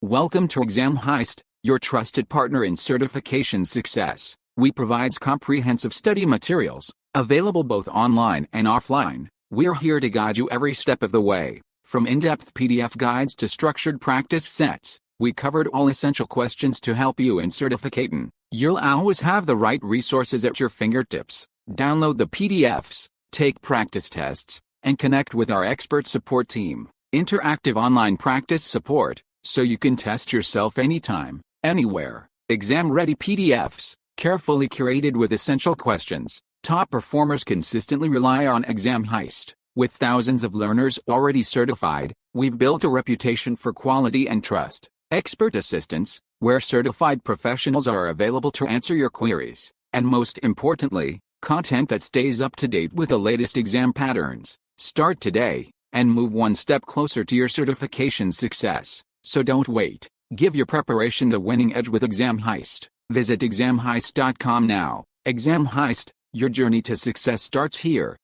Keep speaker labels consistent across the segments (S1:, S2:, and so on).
S1: Welcome to Exam Heist, your trusted partner in certification success. We provide comprehensive study materials, available both online and offline. We're here to guide you every step of the way. From in-depth PDF guides to structured practice sets, we covered all essential questions to help you in certificating. You'll always have the right resources at your fingertips. Download the PDFs, take practice tests, and connect with our expert support team. Interactive online practice support, so you can test yourself anytime, anywhere. Exam-ready PDFs, carefully curated with essential questions. Top performers consistently rely on Exam Heist. With thousands of learners already certified, we've built a reputation for quality and trust. Expert assistance, where certified professionals are available to answer your queries. And most importantly, content that stays up to date with the latest exam patterns. Start today, and move one step closer to your certification success. So don't wait. Give your preparation the winning edge with Exam Heist. Visit examheist.com now. Exam Heist, your journey to success starts here.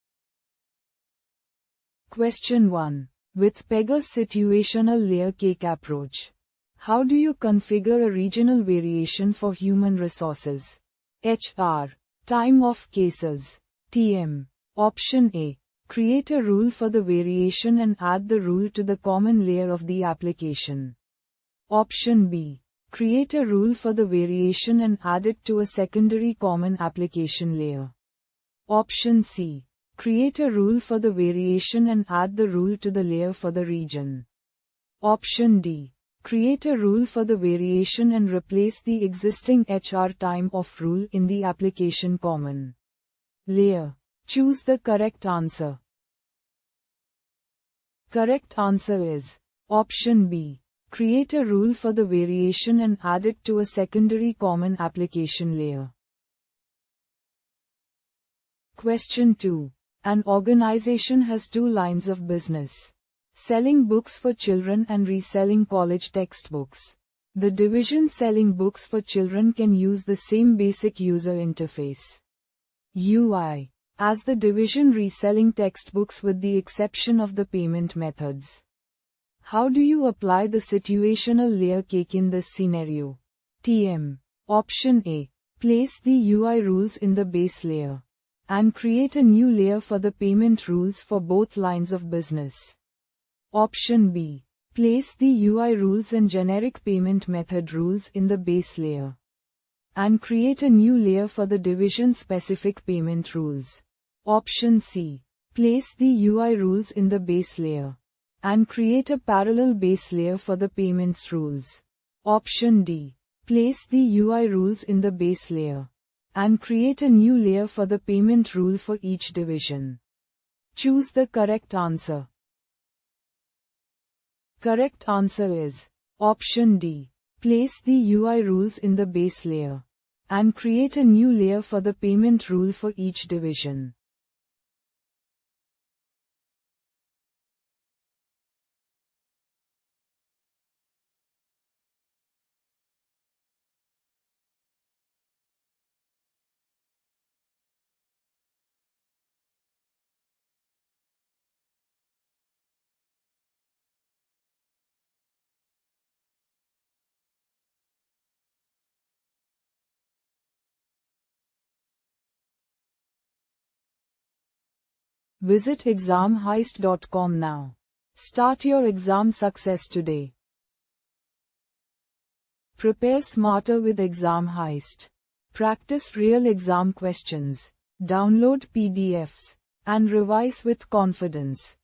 S2: Question 1. With Pega's situational layer cake approach, how do you configure a regional variation for human resources? HR. Time of cases. TM. Option A. Create a rule for the variation and add the rule to the common layer of the application. Option B. Create a rule for the variation and add it to a secondary common application layer. Option C. Create a rule for the variation and add the rule to the layer for the region. Option D. Create a rule for the variation and replace the existing HR time off rule in the application common layer. Choose the correct answer. Correct answer is Option B. Create a rule for the variation and add it to a secondary common application layer. Question 2. An organization has two lines of business: selling books for children and reselling college textbooks. The division selling books for children can use the same basic user interface UI as the division reselling textbooks with the exception of the payment methods. How do you apply the situational layer cake in this scenario? TM. Option A. Place the UI rules in the base layer and create a new layer for the payment rules for both lines of business. Option B. Place the UI rules and generic payment method rules in the base layer and create a new layer for the division-specific payment rules. Option C. Place the UI rules in the base layer and create a parallel base layer for the payments rules. Option D. Place the UI rules in the base layer and create a new layer for the payment rule for each division. Choose the correct answer. Correct answer is Option D. Place the UI rules in the base layer and create a new layer for the payment rule for each division. Visit examheist.com now. Start your exam success today. Prepare smarter with Exam Heist. Practice real exam questions. Download PDFs and revise with confidence.